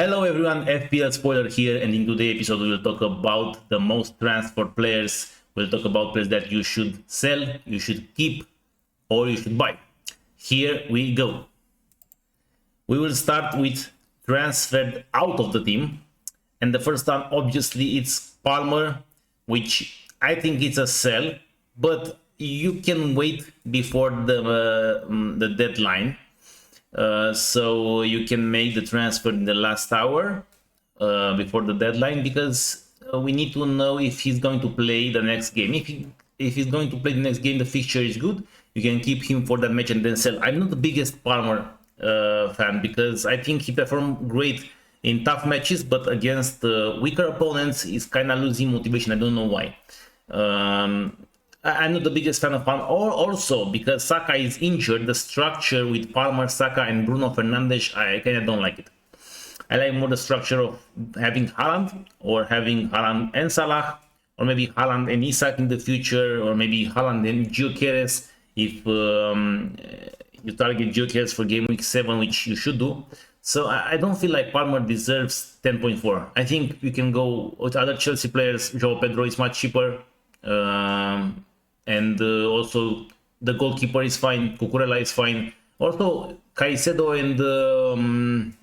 Hello everyone, FPL Spoiler here, and in today's episode we will talk about the most transferred players. We'll talk about players that you should sell, you should keep, or you should buy. Here we go. We will start with transferred out of the team, and the first one obviously it's Palmer, which I think it's a sell, but you can wait before the deadline. So you can make the transfer in the last hour before the deadline, because we need to know if he's going to play the next game. If he's going to play the next game, the fixture is good, you can keep him for that match and then sell. I'm not the biggest Palmer fan, because I think he performed great in tough matches, but against weaker opponents he's kind of losing motivation. I don't know why. I'm not the biggest fan of Palmer, or also because Saka is injured. The structure with Palmer, Saka and Bruno Fernandes, I kind of don't like it. I like more the structure of having Haaland, or having Haaland and Salah, or maybe Haaland and Isak in the future, or maybe Haaland and Gyökeres if you target Gyökeres for game week 7, which you should do. So I don't feel like Palmer deserves 10.4. I think you can go with other Chelsea players. João Pedro is much cheaper. And also the goalkeeper is fine, Cucurella is fine. Also Caicedo and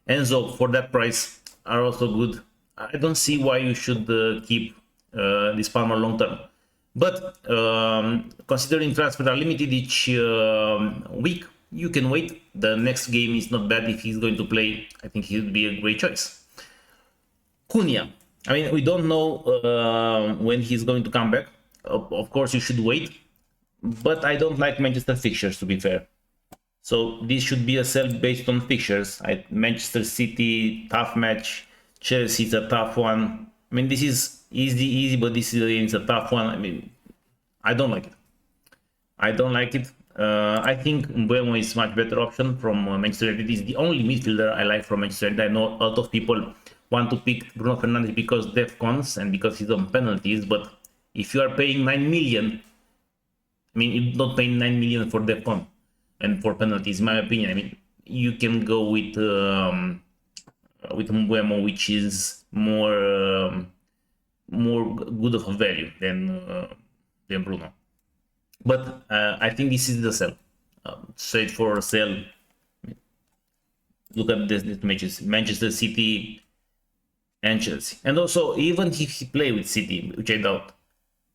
Enzo for that price are also good. I don't see why you should keep this Palmer long term. But considering transfers are limited each week, you can wait. The next game is not bad. If he's going to play, I think he would be a great choice. Cunha, I mean, we don't know when he's going to come back. Of course, you should wait, but I don't like Manchester fixtures, to be fair. So this should be a sell based on fixtures. Manchester City, tough match. Chelsea is a tough one. I mean, this is easy, but this is a tough one. I mean, I don't like it. I think Mbeumo is much better option from Manchester United. Is the only midfielder I like from Manchester United. I know a lot of people want to pick Bruno Fernandes because def cons and because he's on penalties, but if you are paying 9 million, I mean, you're not paying 9 million for def con and for penalties, in my opinion. I mean, you can go with Mbeumo, which is more good of a value than Bruno. But I think this is the sell, straight for sell. Look at these matches: Manchester City and Chelsea, and also even if he play with City, which I doubt,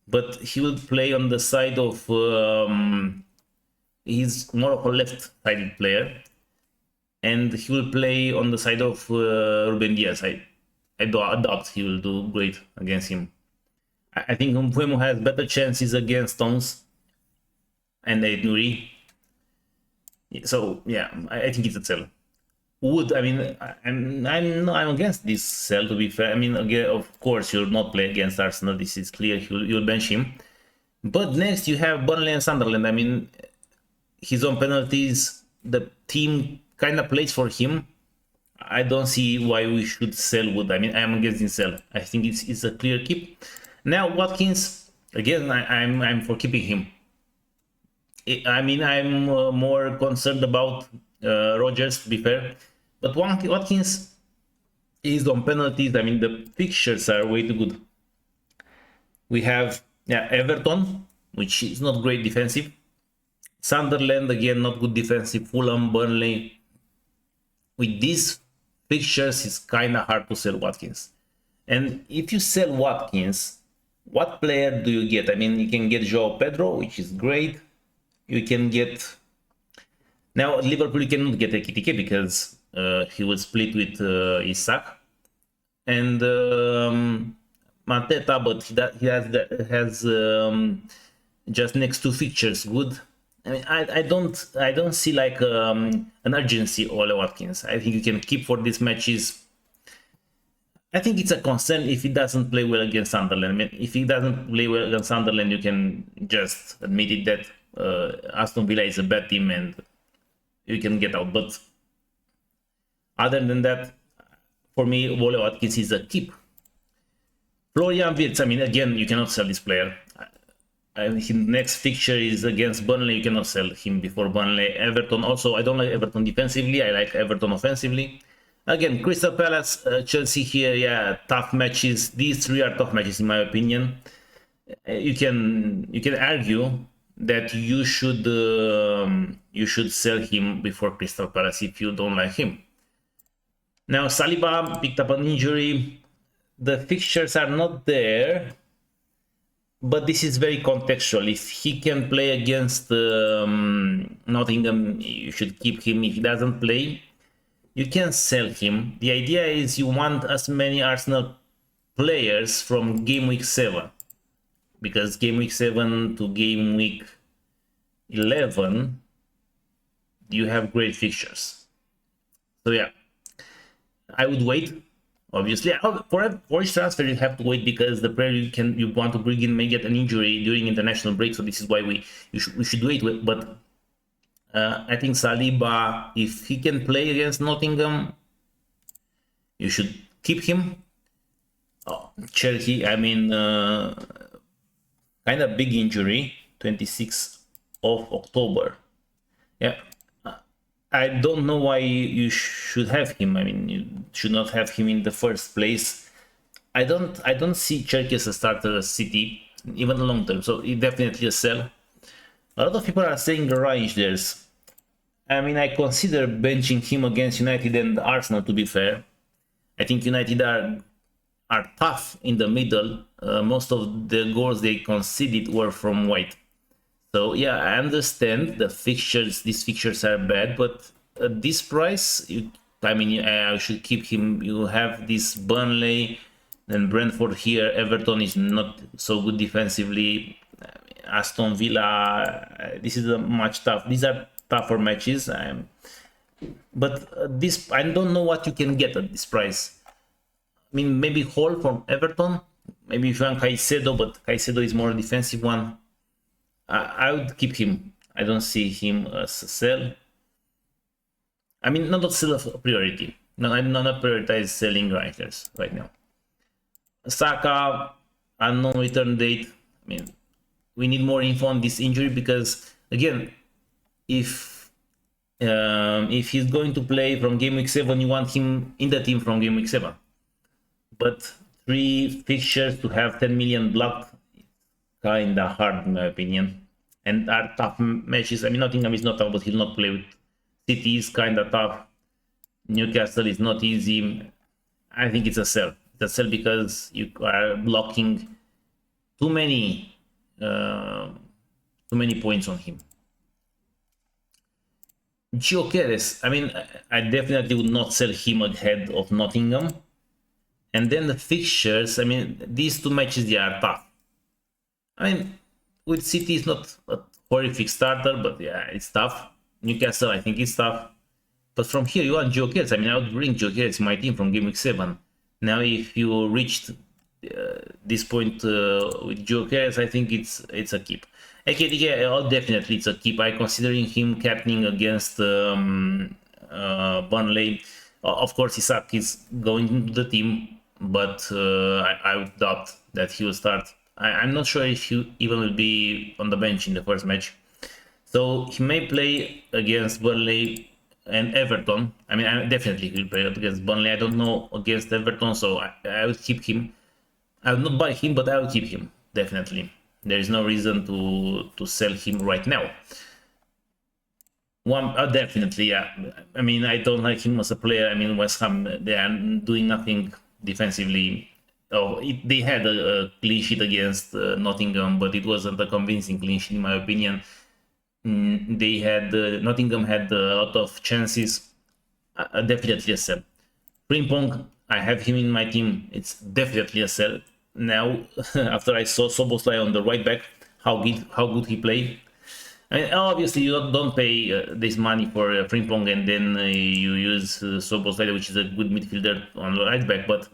but he will play on the side of he's more of a left-sided player, and he will play on the side of Ruben Diaz. I doubt he will do great against him. I think Mbeumo has better chances against Stones and Nuri. So yeah, I think it's a sell. Wood, I mean, I'm against this sell, to be fair. I mean, again, of course, you'll not play against Arsenal. This is clear. You'll bench him. But next, you have Burnley and Sunderland. I mean, he's on penalties. The team kind of plays for him. I don't see why we should sell Wood. I mean, I'm against this sell. I think it's a clear keep. Now, Watkins, again, I'm for keeping him. I mean, I'm more concerned about Rodgers, to be fair, but Watkins is on penalties. I mean, the fixtures are way too good. We have Everton, which is not great defensive. Sunderland, again, not good defensive. Fulham, Burnley. With these fixtures, it's kind of hard to sell Watkins. And if you sell Watkins, what player do you get? I mean, you can get João Pedro, which is great. You can get... Now, Liverpool, you cannot get Ekitike because he will split with Isak. And Mateta, but he has just next two fixtures good. I mean, I don't see like an urgency Ole Watkins. I think you can keep for these matches. I think it's a concern if he doesn't play well against Sunderland. I mean, if he doesn't play well against Sunderland, you can just admit it that Aston Villa is a bad team and you can get out. But other than that, for me, Ole Watkins is a keep. Florian Wirtz, I mean, again, you cannot sell this player. His next fixture is against Burnley. You cannot sell him before Burnley. Everton also, I don't like Everton defensively. I like Everton offensively. Again, Crystal Palace, Chelsea here, yeah, tough matches. These three are tough matches in my opinion. You can argue that you should sell him before Crystal Palace if you don't like him. Now Saliba picked up an injury. The fixtures are not there, but this is very contextual. If he can play against Nottingham, you should keep him. If he doesn't play, you can sell him. The idea is you want as many Arsenal players from game week 7, because game week 7 to game week 11 you have great fixtures. So yeah, I would wait. Obviously, for each transfer you have to wait, because the player you want to bring in may get an injury during international break. So this is why we should wait. But I think Saliba, if he can play against Nottingham, you should keep him. Chelsea, I mean, kind of big injury, 26th of October. Yeah. I don't know why you should have him. I mean, you should not have him in the first place. I don't see Cherki as a starter at City, even long term. So it definitely a sell. A lot of people are saying Rangers. I mean, I consider benching him against United and Arsenal, to be fair. I think United are tough in the middle. Most of the goals they conceded were from White. So yeah, I understand the fixtures. These fixtures are bad, but at this price, I should keep him. You have this Burnley, then Brentford here. Everton is not so good defensively. Aston Villa. This is a much tough. These are tougher matches. But this, I don't know what you can get at this price. I mean, maybe Hall from Everton. Maybe if you want Caicedo, but Caicedo is more defensive one. I would keep him. I don't see him as a sell. I mean, not still a priority. No, I'm not prioritize selling Rangers right now. Saka, unknown return date. I mean, we need more info on this injury, because again, if he's going to play from game week 7, you want him in the team from game week 7. But 3 fixtures to have 10 million blocked, kinda hard in my opinion, and are tough matches. I mean, Nottingham is not tough, but he'll not play with City. Is kinda tough. Newcastle is not easy. I think it's a sell. It's a sell because you are blocking too many points on him. Gyökeres, I mean, I definitely would not sell him ahead of Nottingham. And then the fixtures, I mean, these 2 matches, they are tough. I mean, with City, it's not a horrific starter, but yeah, it's tough. Newcastle, I think it's tough. But from here, you want Gyökeres. I mean, I would bring Gyökeres in my team from game week 7. Now, if you reached this point with Gyökeres, I think it's a keep. AKDK, definitely it's a keep. I considering him captaining against Burnley. Of course, Isak is going into the team, but I would doubt that he will start. I'm not sure if he even will be on the bench in the first match. So he may play against Burnley and Everton. I mean, definitely he will play against Burnley. I don't know against Everton, so I would keep him. I would not buy him, but I will keep him, definitely. There is no reason to sell him right now. Definitely, yeah. I mean, I don't like him as a player. I mean, West Ham, they are doing nothing defensively. They had a clean sheet against Nottingham, but it wasn't a convincing clean sheet in my opinion. Nottingham had a lot of chances. Definitely a sell. Frimpong, I have him in my team. It's definitely a sell. Now, after I saw Szoboszlai on the right back, how good he played. I mean, obviously you don't pay this money for Frimpong and then you use Szoboszlai, which is a good midfielder on the right back, but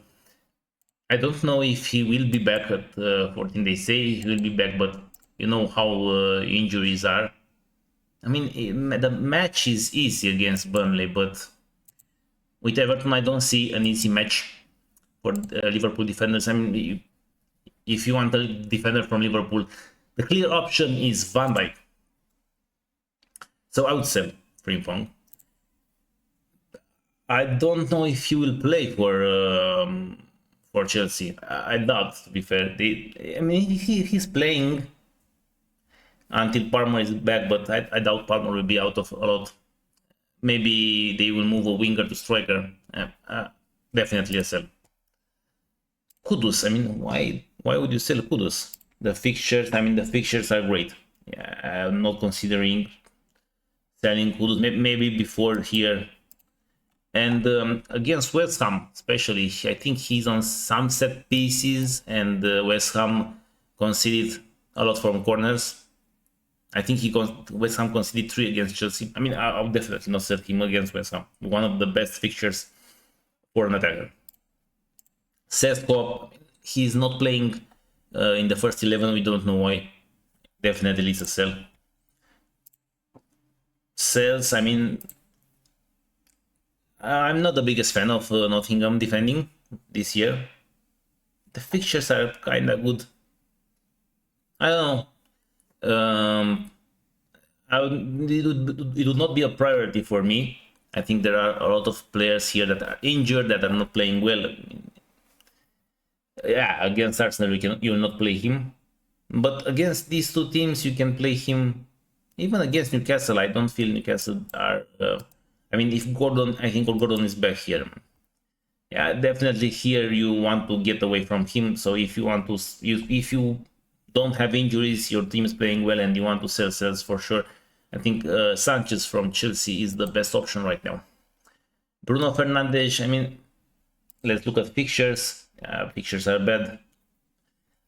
I don't know if he will be back at 14. They say he will be back, but you know how injuries are. I mean, the match is easy against Burnley, but with Everton, I don't see an easy match for Liverpool defenders. I mean, if you want a defender from Liverpool, the clear option is Van Dijk. So I would sell Frimpong. I don't know if he will play for Chelsea. I doubt, to be fair. I mean, he's playing until Palmer is back, but I doubt Palmer will be out of a lot. Maybe they will move a winger to striker. Definitely a sell. Kudus, I mean, why would you sell Kudus? The fixtures, I mean, the fixtures are great. Yeah, I'm not considering selling Kudus. Maybe before here. And against West Ham, especially, I think he's on some set pieces, and West Ham conceded a lot from corners. I think West Ham conceded 3 against Chelsea. I mean, I'll definitely not sell him against West Ham. One of the best fixtures for an attacker. Sesko, he's not playing in the first 11. We don't know why. Definitely it's a sell. Sells, I mean, I'm not the biggest fan of Nottingham defending this year. The fixtures are kind of good. I don't know. It would not be a priority for me. I think there are a lot of players here that are injured, that are not playing well. Yeah, against Arsenal you will not play him. But against these two teams you can play him. Even against Newcastle, I don't feel Newcastle are... I mean, if Gordon, I think Gordon is back here. Yeah, definitely here you want to get away from him. So if you want to, if you don't have injuries, your team is playing well, and you want to sell sales for sure, I think Sanchez from Chelsea is the best option right now. Bruno Fernandes, I mean, let's look at fixtures. Fixtures are bad.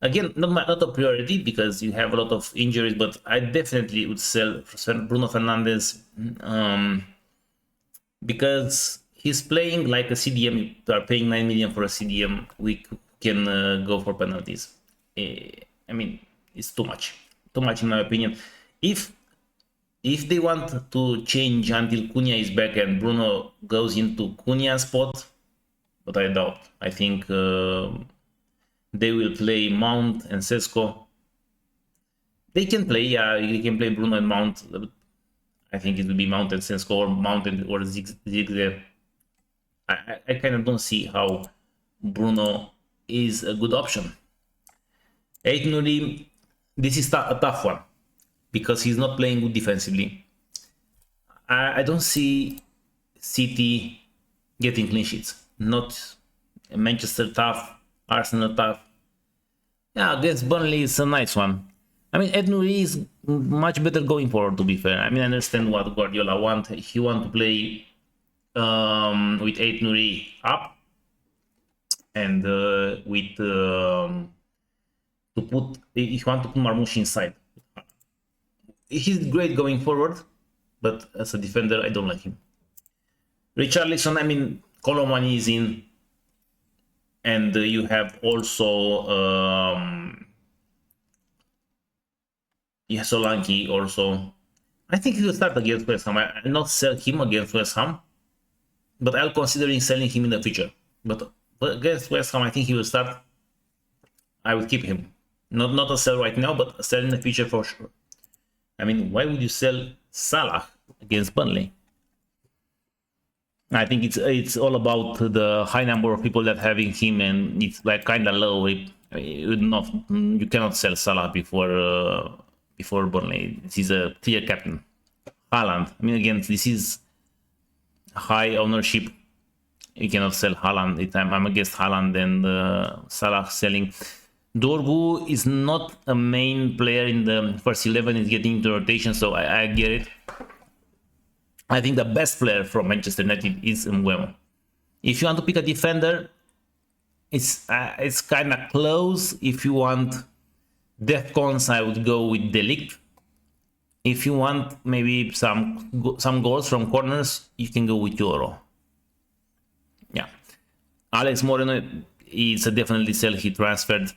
Again, not a priority because you have a lot of injuries, but I definitely would sell Bruno Fernandes. Because he's playing like a CDM. You are paying 9 million for a CDM. We can go for penalties. I mean, it's too much in my opinion. If they want to change until Cunha is back and Bruno goes into Cunha's spot, but I doubt. I think they will play Mount and Sesko. They can play, yeah, they can play Bruno and Mount. I think it will be Mount and Sesko, or Mount or Zigzag. I kind of don't see how Bruno is a good option. Aït-Nouri, this is a tough one because he's not playing good defensively. I don't see City getting clean sheets. Not Manchester tough, Arsenal tough. Yeah, against Burnley it's a nice one. I mean, Aït-Nouri is much better going forward, to be fair. I mean, I understand what Guardiola wants. He wants to play with Aït-Nouri up and with he wants to put Marmoush inside. He's great going forward, but as a defender, I don't like him. Richarlison, I mean, Colomani is in, and you have also Solanke also. I think he will start against West Ham. I'll not sell him against West Ham, but I'll considering selling him in the future. But against West Ham, I think he will start. I will keep him. Not a sell right now, but a sell in the future for sure. I mean, why would you sell Salah against Burnley? I think it's all about the high number of people that having him, and it's like kind of low. You cannot sell Salah before Burnley. This is a clear captain. Haaland. I mean, again, this is high ownership. You cannot sell Haaland. I'm against Haaland and Salah selling. Dorgu is not a main player in the first 11. He's getting into rotation, so I get it. I think the best player from Manchester United is Mbeumo. If you want to pick a defender, it's kind of close. If you want Defcons, I would go with De Ligt. If you want maybe some goals from corners, you can go with Euro. Yeah, Alex Moreno is a definitely sell. He transferred.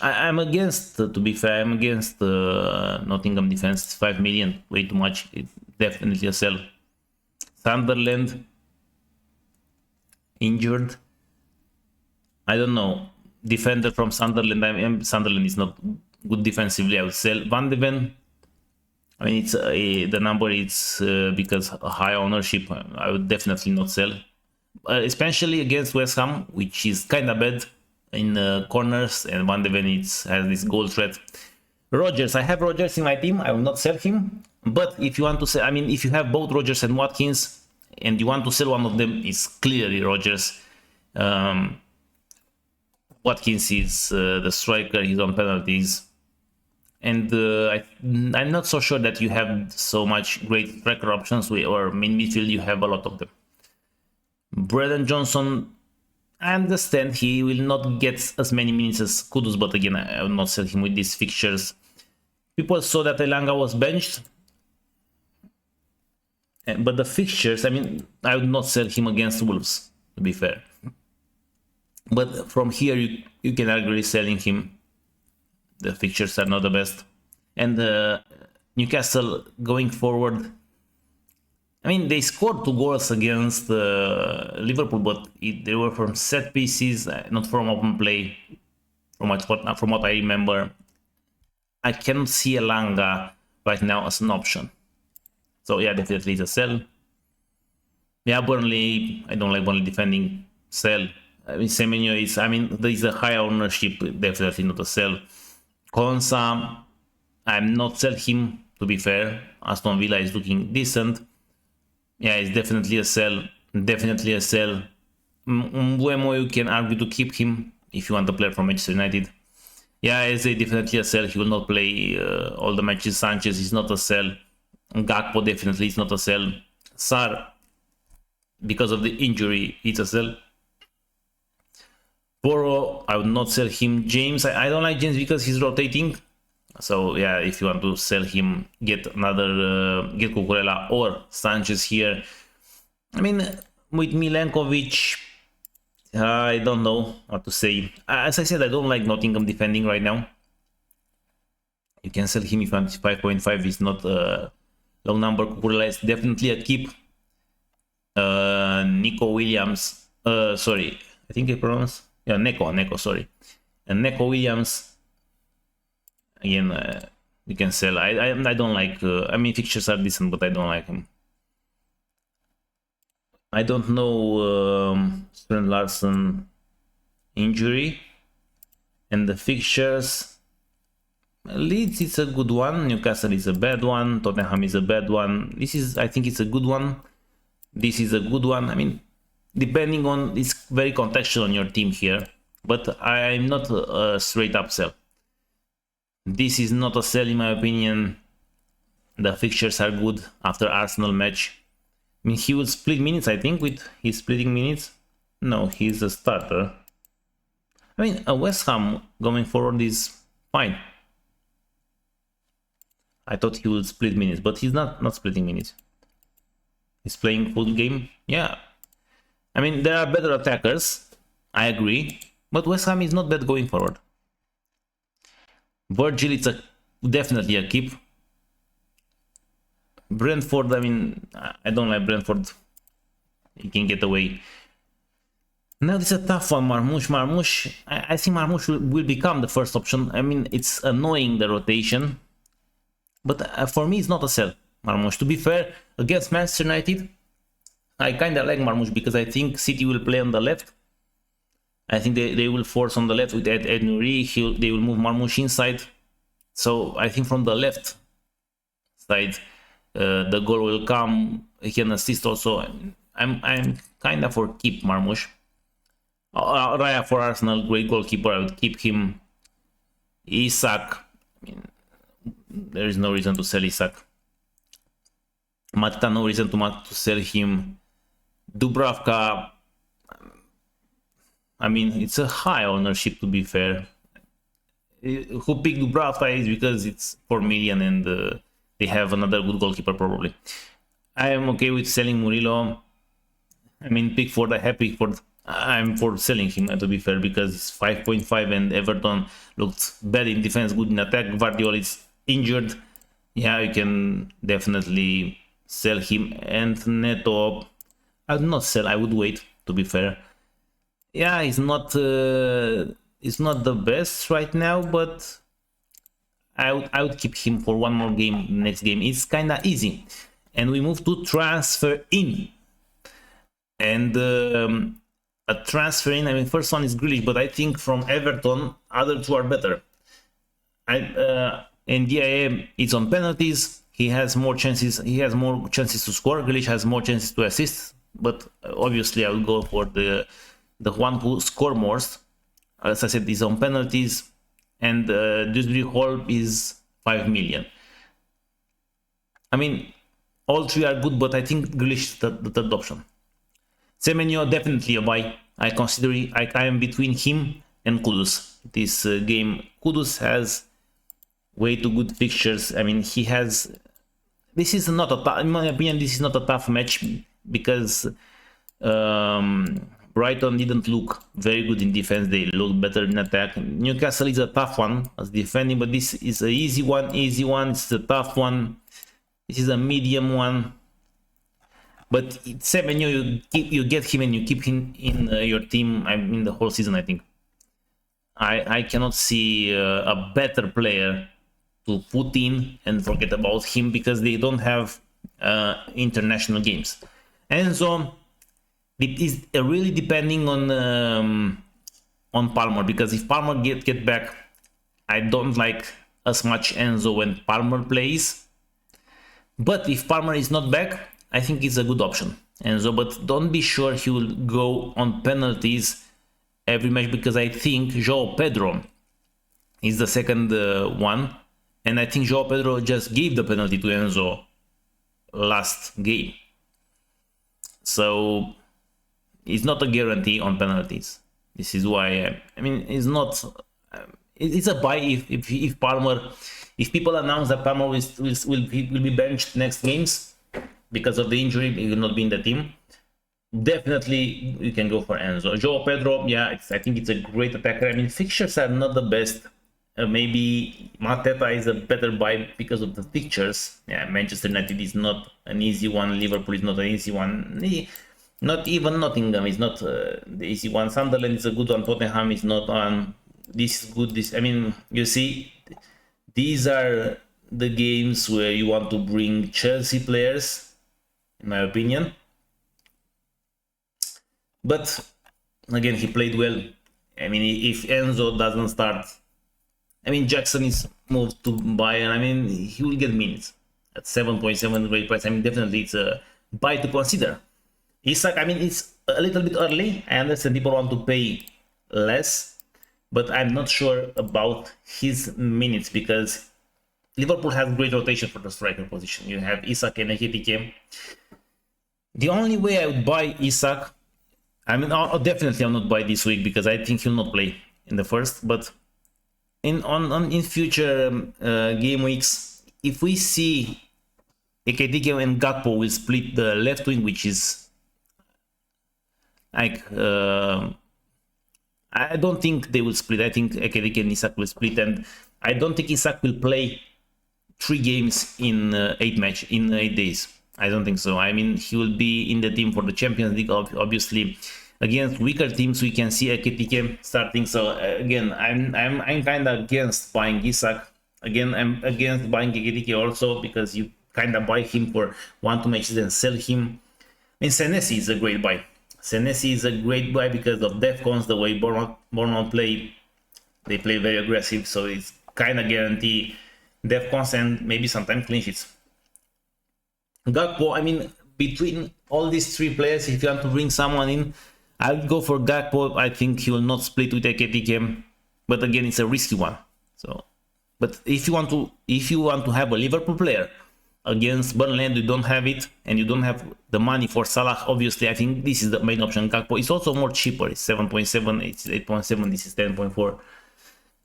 I'm against, to be fair, I'm against Nottingham defense. 5 million, way too much. It's definitely a sell. Sunderland, injured. I don't know. Defender from Sunderland. Sunderland is not good defensively. I would sell. Van de Ven, I mean, it's the number is because high ownership. I would definitely not sell, especially against West Ham, which is kind of bad in corners, and Van de Ven has this goal threat. Rodgers, I have Rodgers in my team. I will not sell him. But if you want to sell, I mean, if you have both Rodgers and Watkins, and you want to sell one of them, it's clearly Rodgers. Watkins is the striker. He's on penalties. And I'm not so sure that you have so much great striker options, or in midfield you have a lot of them. Braden Johnson, I understand he will not get as many minutes as Kudus, but again, I will not sell him with these fixtures. People saw that Elanga was benched, but the fixtures, I mean, I would not sell him against Wolves, to be fair. But from here, you can agree selling him. The fixtures are not the best. And Newcastle going forward, I mean, they scored 2 goals against Liverpool, but they were from set pieces, not from open play, from what I remember. I cannot see Elanga right now as an option. So yeah, definitely it's a sell. Yeah, Burnley, I don't like Burnley defending, sell. I mean, Semenyo is, I mean, there is a high ownership, definitely not a sell. Konsa, I'm not sell him, to be fair. Aston Villa is looking decent. Yeah, it's definitely a sell. Definitely a sell. Mbeumo, you can argue to keep him if you want to play from Manchester United. Yeah, it's definitely a sell. He will not play all the matches. Sanchez is not a sell. Gakpo definitely is not a sell. Sar, because of the injury, it's a sell. Boro, I would not sell him. James, I don't like James because he's rotating. So yeah, if you want to sell him, get another, get Cucurella or Sanchez here. I mean, with Milenkovic, I don't know what to say. As I said, I don't like Nottingham defending right now. You can sell him if 5.5 is not a low number. Cucurella is definitely a keep. Nico Williams, sorry, I think I pronounced. Yeah, Neko, sorry. And Neko Williams, again, you can sell. I don't like, I mean, fixtures are decent, but I don't like him. I don't know Strand Larson injury. And the fixtures, Leeds is a good one, Newcastle is a bad one, Tottenham is a bad one. This is, I think it's a good one. This is a good one. I mean, depending on, it's very contextual on your team here, but I'm not a straight up sell. This is not a sell in my opinion. The fixtures are good after Arsenal match. I mean, he will split minutes, I think, with his splitting minutes. No, he's a starter. I mean, a West Ham going forward is fine. I thought he would split minutes, but he's not splitting minutes. He's playing full game. Yeah. I mean, there are better attackers, I agree, but West Ham is not bad going forward. Virgil, it's definitely a keep. Brentford, I mean, I don't like Brentford. He can get away. Now this is a tough one, Marmoush. I think Marmoush will become the first option. I mean, it's annoying, the rotation. But for me, it's not a sell, Marmoush. To be fair, against Manchester United, I kind of like Marmoush because I think City will play on the left. I think they will force on the left with Ed Nuri. They will move Marmoush inside. So I think from the left side, the goal will come. He can assist also. I'm kind of for keep Marmoush. Raya for Arsenal, great goalkeeper. I would keep him. Isak, I mean, there is no reason to sell Isak. Matita, no reason to sell him. Dubravka, I mean, it's a high ownership, to be fair. Who picked Dubravka is because it's 4 million and they have another good goalkeeper probably. I am okay with selling Murillo. I mean, Pickford, I have Pickford. I'm for selling him, to be fair, because it's 5.5 and Everton looked bad in defense, good in attack. Guardiola is injured. Yeah, you can definitely sell him. And Neto, I would not sell, I would wait, to be fair. Yeah, it's not the best right now, but I would keep him for one more game. Next game it's kind of easy, and we move to transfer in. And a transfer in, I mean, first one is Grealish, but I think from Everton, other two are better. NDIA is on penalties. He has more chances. He has more chances to score. Grealish has more chances to assist. But obviously, I will go for the one who score most. As I said, he's on penalties, and Dewsbury Hall is 5 million. I mean, all three are good, but I think Grealish is the third option. Semenyo, definitely a buy. I consider I am between him and Kudus. This game, Kudus has way too good fixtures. I mean, he has. This is not a in my opinion, this is not a tough match because Brighton didn't look very good in defense. They looked better in attack. Newcastle is a tough one as defending, but this is an easy one. It's a tough one. This is a medium one. But Semenyo, you get him and you keep him in your team. I mean, the whole season, I think. I cannot see a better player to put in and forget about him because they don't have international games. And so it is really depending on Palmer, because if Palmer get back, I don't like as much Enzo when Palmer plays. But if Palmer is not back, I think it's a good option, Enzo, but don't be sure he will go on penalties every match, because I think João Pedro is the second one, and I think João Pedro just gave the penalty to Enzo last game. So it's not a guarantee on penalties. This is why, I mean, it's not, it's a buy if Palmer, if people announce that Palmer will be benched next games, because of the injury, he will not be in the team. Definitely, you can go for Enzo. João Pedro, yeah, I think it's a great attacker. I mean, fixtures are not the best. Maybe Mateta is a better buy because of the fixtures. Yeah, Manchester United is not an easy one. Liverpool is not an easy one. Not even Nottingham is not the easy one. Sunderland is a good one. Tottenham is not on. This is good. I mean, you see, these are the games where you want to bring Chelsea players, in my opinion. But again, he played well. I mean, if Enzo doesn't start, I mean, Jackson is moved to Bayern. I mean, he will get minutes at 7.7 great price. I mean, definitely it's a buy to consider. Isak, I mean, it's a little bit early. I understand people want to pay less, but I'm not sure about his minutes because Liverpool has great rotation for the striker position. You have Isak and Ekitike. The only way I would buy Isak, I mean, definitely I'll not buy this week because I think he'll not play in the first. But in future game weeks, if we see Ekitike and Gakpo will split the left wing, which is like I don't think they will split. I think Ekitike and Isak will split, and I don't think Isak will play 3 games in 8 days. I don't think so. I mean, he will be in the team for the Champions League, obviously. Against weaker teams, we can see Ekitike starting. So again, I'm kind of against buying Isak. Again, I'm against buying Ekitike also because you kind of buy him for 1-2 matches and sell him. I mean, Senesi is a great buy. Senesi is a great buy because of DEFCONs, the way Bournemouth play. They play very aggressive, so it's kind of guarantee DEFCONs and maybe sometimes clean sheets. Gakpo, I mean, between all these 3 players, if you want to bring someone in, I would go for Gakpo. I think he will not split with Ekitike, but again, it's a risky one. So, but if you want to have a Liverpool player against Burnley and you don't have it, and you don't have the money for Salah, obviously, I think this is the main option. Gakpo is also more cheaper. It's 7.7, it's 8.7, this is 10.4.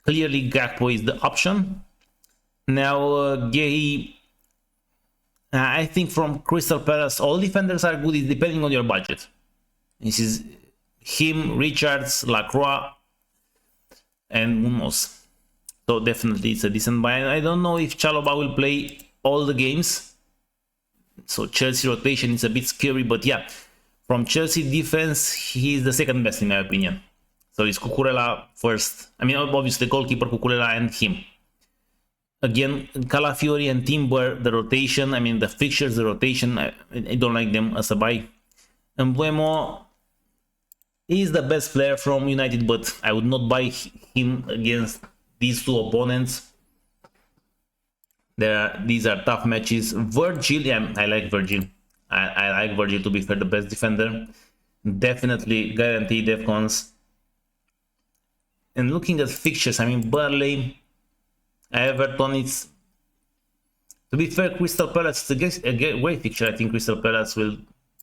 Clearly, Gakpo is the option. Now, Gay. I think from Crystal Palace, all defenders are good, depending on your budget. This is him, Richards, Lacroix, and Munoz. So definitely it's a decent buy. And I don't know if Chalobah will play all the games. So Chelsea rotation is a bit scary, but yeah, from Chelsea defense, he is the second best in my opinion. So it's Cucurella first. I mean, obviously goalkeeper Cucurella and him. Again, Calafiori and Timber, the rotation, I mean the fixtures, the rotation, I don't like them as a buy. And Buemo is the best player from United, but I would not buy him against these two opponents. These are tough matches. Virgil, yeah, I like Virgil. I like Virgil, to be fair, the best defender. Definitely guaranteed defcons. And looking at fixtures, I mean Burnley, Everton, it's, to be fair, Crystal Palace is a great fixture. I think Crystal Palace will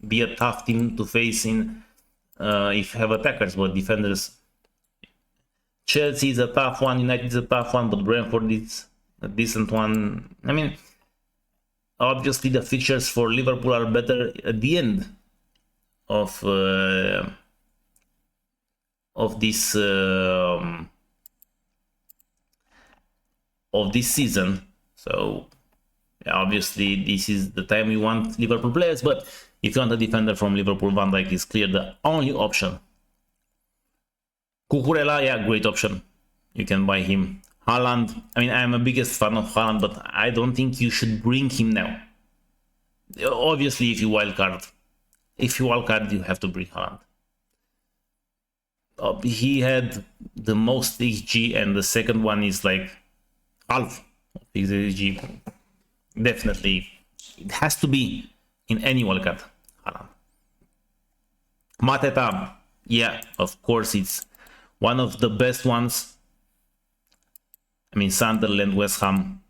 be a tough team to face in if you have attackers, but defenders. Chelsea is a tough one, United is a tough one, but Brentford is a decent one. I mean, obviously the fixtures for Liverpool are better at the end of this season. So yeah, obviously this is the time we want Liverpool players, but if you want a defender from Liverpool, Van Dijk is clear the only option. Cucurella, yeah, great option. You can buy him. Haaland, I mean, I'm a biggest fan of Haaland, but I don't think you should bring him now. Obviously, if you wildcard, you have to bring Haaland. He had the most XG, and the second one is like half of his XG. Definitely, it has to be in any wildcard. Haaland. Mateta, yeah, of course, it's one of the best ones. I mean, Sunderland, West Ham,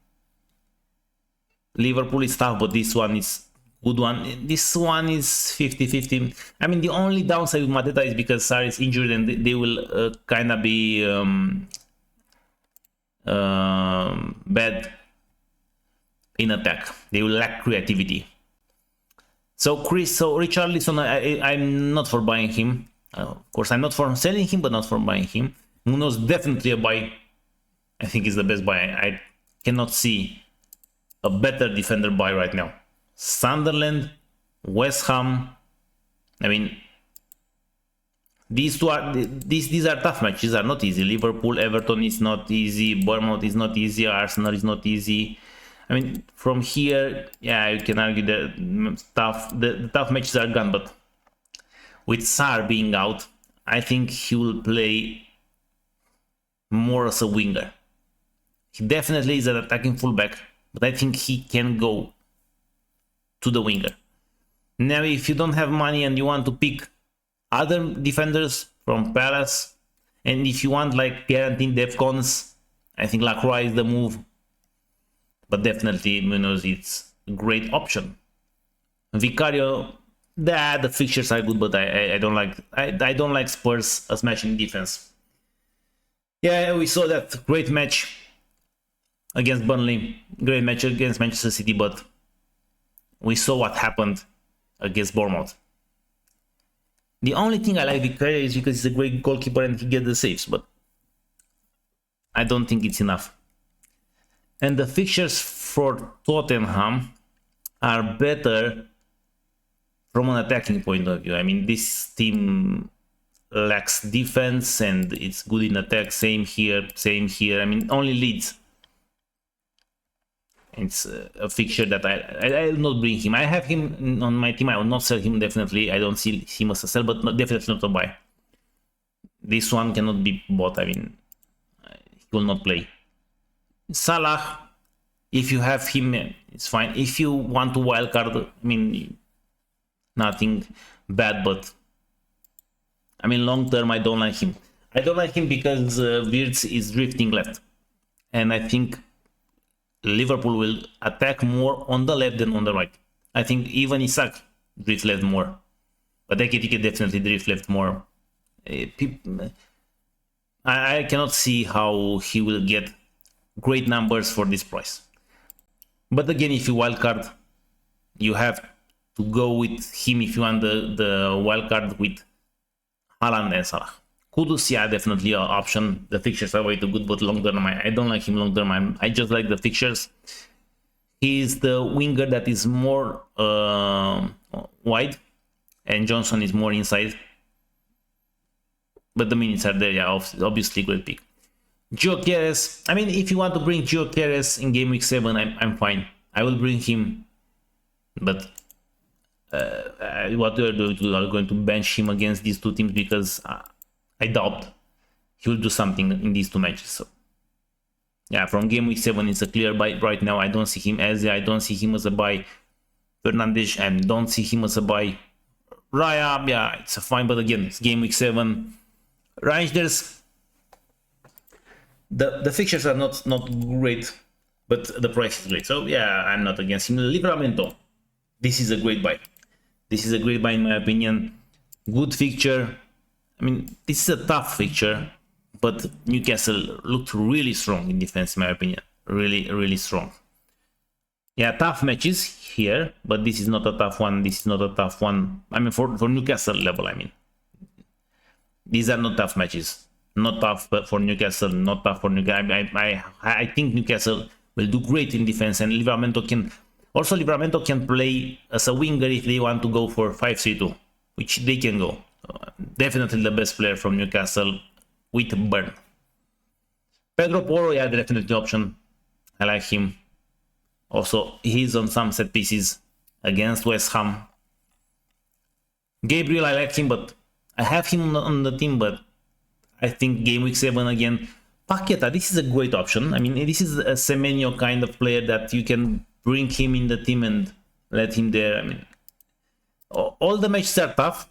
Liverpool is tough, but this one is good one. This one is 50-50. I mean, the only downside with Mateta is because Sarri is injured, and they will kind of be bad in attack. They will lack creativity. So Richarlison, I'm not for buying him. Of course, I'm not for selling him, but not for buying him. Munoz definitely a buy. I think is the best buy. I cannot see a better defender buy right now. Sunderland, West Ham. I mean, these two are these are tough matches. These are not easy. Liverpool, Everton is not easy. Bournemouth is not easy. Arsenal is not easy. I mean, from here, yeah, you can argue that the tough matches are gone. But with Sarr being out, I think he will play more as a winger. He definitely is an attacking fullback, but I think he can go to the winger. Now, if you don't have money and you want to pick other defenders from Palace, and if you want like guaranteed defcons, I think Lacroix is the move. But definitely Munoz, it's a great option. Vicario, the fixtures are good, but I don't like Spurs as matching defense. Yeah, we saw that great match against Burnley, great match against Manchester City, but we saw what happened against Bournemouth. The only thing I like Vicario is because he's a great goalkeeper and he gets the saves, but I don't think it's enough. And the fixtures for Tottenham are better from an attacking point of view. I mean, this team lacks defense and it's good in attack. Same here. I mean, only Leeds. It's a fixture that I will not bring him. I have him on my team. I will not sell him, definitely. I don't see him as a sell, but definitely not a buy. This one cannot be bought. I mean, he will not play. Salah, if you have him, it's fine. If you want to wildcard, I mean, nothing bad, but I mean, long term, I don't like him. I don't like him because Wirtz is drifting left, and I think Liverpool will attack more on the left than on the right. I think even Isak drift left more, but Ekitike definitely drift left more. I cannot see how he will get great numbers for this price. But again, if you wildcard, you have to go with him if you want the wildcard with Haaland and Salah. Kudus, yeah, definitely an option. The fixtures are way too good, but long term, I don't like him long term. I just like the fixtures. He's the winger that is more wide, and Johnson is more inside. But the minutes are there, yeah, obviously great pick. Gw4, I mean, if you want to bring Gw4 in game week 7, I'm fine. I will bring him, but what we're doing, we are going to bench him against these two teams because I doubt he will do something in these two matches. So yeah, from game week 7, it's a clear buy right now. I don't see him as I don't see him as a buy. Fernandes, and don't see him as a buy. Raya, yeah, it's a fine, but again, it's game week 7. Rangers, the fixtures are not great, but the price is great. So yeah, I'm not against him. Livramento, this is a great buy. This is a great buy in my opinion. Good fixture. I mean, this is a tough fixture, but Newcastle looked really strong in defense, in my opinion. Really strong. Yeah, tough matches here, but this is not a tough one. This is not a tough one. I mean, for Newcastle level, I mean. These are not tough matches. Not tough for Newcastle, not tough for Newcastle. I think Newcastle will do great in defense, and Livramento can play as a winger if they want to go for 5-3-2, which they can go. Definitely the best player from Newcastle with burn. Pedro Porro, yeah, definitely option. I like him. Also, he's on some set pieces against West Ham. Gabriel, I like him, but I have him on the team, but I think game week 7 again. Paqueta, this is a great option. I mean, this is a Semenyo kind of player that you can bring him in the team and let him there. I mean, all the matches are tough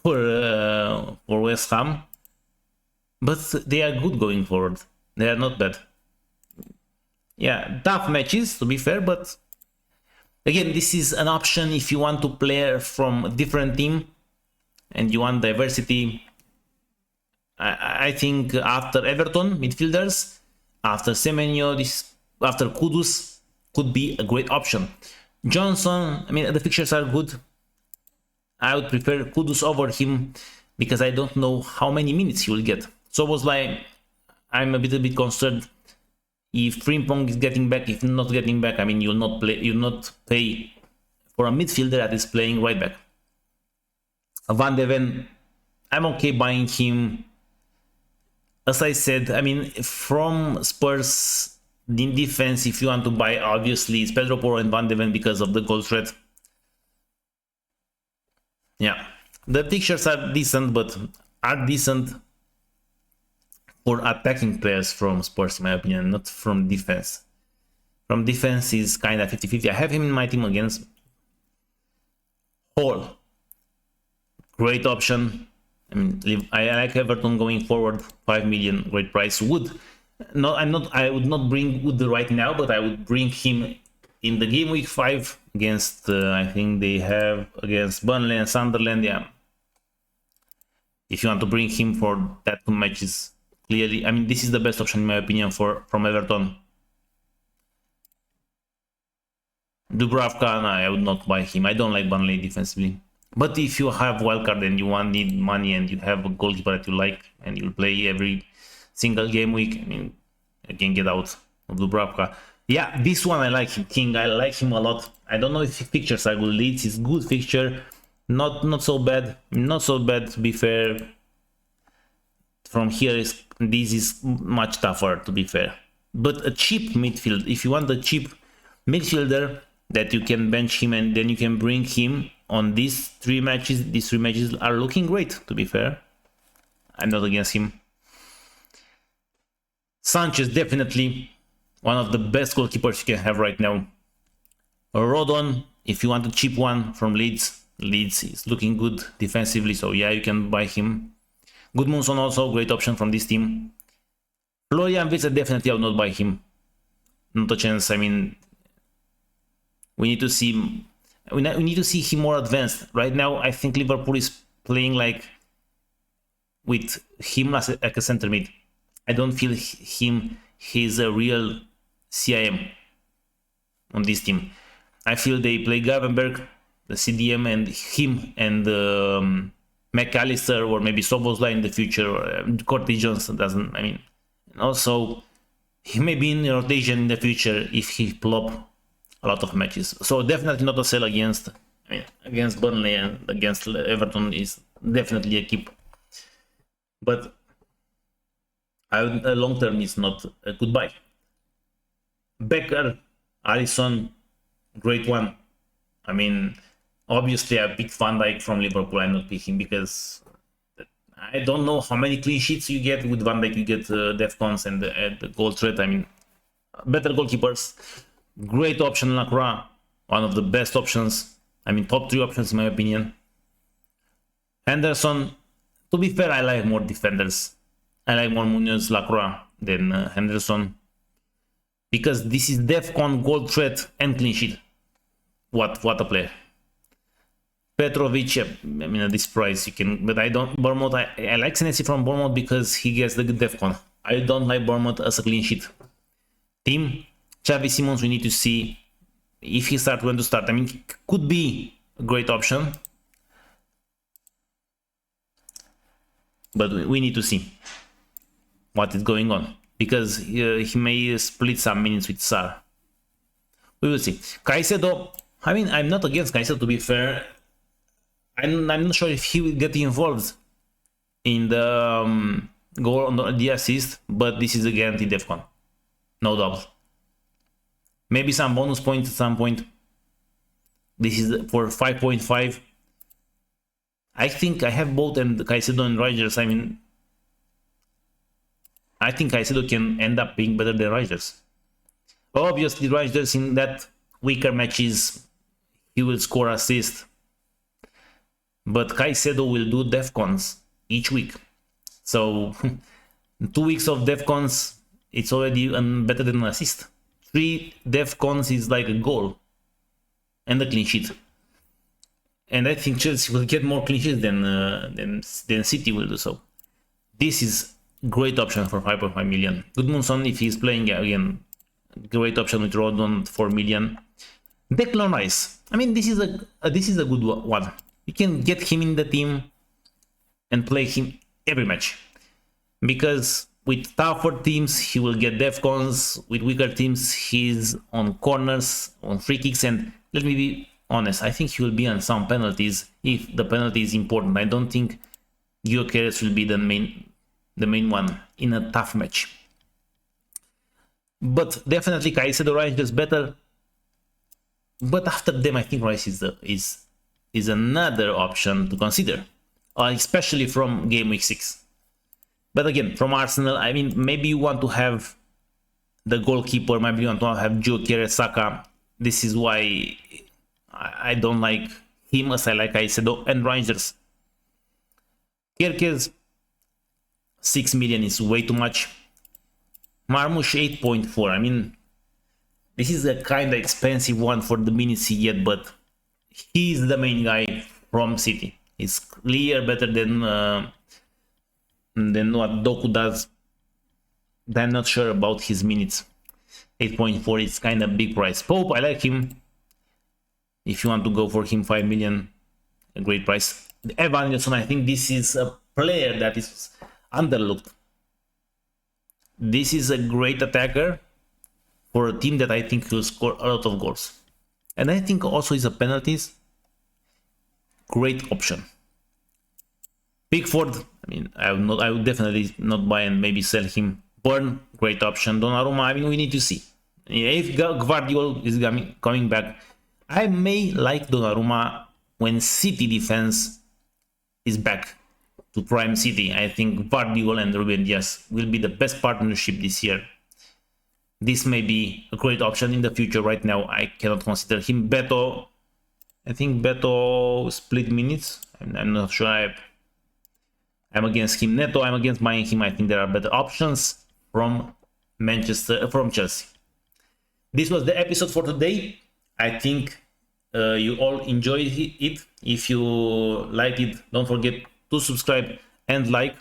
for West Ham, but they are good going forward. They are not bad. Yeah, tough matches to be fair, but again, this is an option if you want to play from a different team and you want diversity. I think after Everton midfielders, after Semenyo, after Kudus could be a great option. Johnson, I mean, the fixtures are good. I would prefer Kudus over him because I don't know how many minutes he will get. So was like, I'm a bit concerned if Frimpong is getting back. If not getting back, I mean, you'll not pay for a midfielder that is playing right back. Van de Ven, I'm okay buying him. As I said, I mean, from Spurs in defense, if you want to buy, obviously it's Pedro Porro and Van de Ven because of the goal threat. Yeah, the fixtures are decent, but are decent for attacking players from Spurs, in my opinion, not from defense. From defense is kind of 50-50. I have him in my team against Hall. Great option. I mean, I like Everton going forward. 5 million, great price. Wood. No, I would not bring Wood right now, but I would bring him in the game week 5 against. I think they have against Burnley and Sunderland. Yeah. If you want to bring him for that 2 matches, clearly, I mean, this is the best option in my opinion from Everton. Dubravka, no, I would not buy him. I don't like Burnley defensively. But if you have wildcard and you need money and you have a goalkeeper that you like and you play every single game week, I mean, you can get out of Dubravka. Yeah, this one I like him, King. I like him a lot. I don't know if his fixtures are good. Leeds is good fixture, not so bad. Not so bad to be fair. From here this is much tougher to be fair. But a cheap midfield. If you want a cheap midfielder that you can bench him and then you can bring him on these 3 matches. These 3 matches are looking great, to be fair. I'm not against him. Sanchez, definitely one of the best goalkeepers you can have right now. Rodon, if you want a cheap one from Leeds. Leeds is looking good defensively, so yeah, you can buy him. Gudmundsson also, great option from this team. Florian Wirtz, definitely I will not buy him. Not a chance. I mean, we need to see him more advanced. Right now, I think Liverpool is playing like with him as a center mid. I don't feel he's a real CIM on this team. I feel they play Gravenberg, the CDM, and him and McAllister or maybe Szoboszlai in the future. Or Curtis Jones doesn't. I mean, also he may be in rotation in the future if he plop a lot of matches. So definitely not a sell against. I mean, against Burnley and against Everton is definitely a keep. But long term is not a good buy. Becker, Alisson, great one. I mean, obviously I picked Van Dijk from Liverpool. I'm not picking because I don't know how many clean sheets you get with Van Dijk. You get Defcons and the goal threat. I mean, better goalkeepers. Great option, Lacroix. One of the best options. I mean, top 3 options in my opinion. Henderson. To be fair, I like more defenders. I like more Munoz, Lacroix than Henderson. Because this is Defcon, goal threat, and clean sheet. What a player. Petrovic, I mean, at this price you can, but I don't. Bournemouth, I like Senesi from Bournemouth because he gets the Defcon. I don't like Bournemouth as a clean sheet team. Xavi Simons, we need to see if he starts, when to start. I mean, could be a great option, but we need to see what is going on because he may split some minutes with Sarr. We will see. Caicedo, I mean, I'm not against Caicedo, to be fair. I'm not sure if he will get involved in the goal on the assist, but this is a guaranteed Defcon. No doubt. Maybe some bonus points at some point. This is for 5.5. I think I have both and Caicedo and Rodgers. I mean, I think Caicedo can end up being better than Rodgers. Obviously, Rodgers in that weaker matches, he will score assist. But Caicedo will do Defcons each week. So 2 weeks of Defcons, it's already better than an assist. 3 Defcons is like a goal and a clean sheet. And I think Chelsea will get more clean sheets than City will do so. This is great option for 5.5 million. Gudmundsson, if he's playing again, great option with Rodon, 4 million. Declan Rice. I mean, this is a good one. You can get him in the team and play him every match. Because with tougher teams, he will get Defcons. With weaker teams, he's on corners, on free kicks. And let me be honest, I think he will be on some penalties if the penalty is important. I don't think Gyökeres will be the main one in a tough match. But definitely Caicedo, Rice is better. But after them, I think Rice is another option to consider, especially from game week 6. But again, from Arsenal, I mean, maybe you want to have the goalkeeper, maybe you want to have Gyökeres, Saka. This is why I don't like him as I like Caicedo and Rangers. Kerkez, 6 million is way too much. Marmoush, 8.4. I mean, this is a kind of expensive one for the minutes he get, but he's the main guy from City. He's clear better than what Doku does. I'm not sure about his minutes. 8.4 is kind of big price. Pope, I like him. If you want to go for him, 5 million, a great price. Evan Nilsson, I think this is a player that is underlooked. This is a great attacker for a team that I think will score a lot of goals. And I think also is a penalties. Great option. Pickford, I mean, I would definitely not buy and maybe sell him. Burn, great option. Donnarumma, I mean, we need to see. If Gvardiol is coming back, I may like Donnarumma when City defense is back to prime City. I think Gvardiol and Ruben Dias will be the best partnership this year. This may be a great option in the future. Right now, I cannot consider him. Beto, I think Beto split minutes. I'm not sure. I'm against him. Neto, I'm against buying him. I think there are better options from Chelsea. This was the episode for today. I think you all enjoyed it. If you liked it, don't forget to subscribe and like.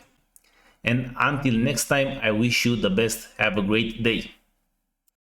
And until next time, I wish you the best. Have a great day.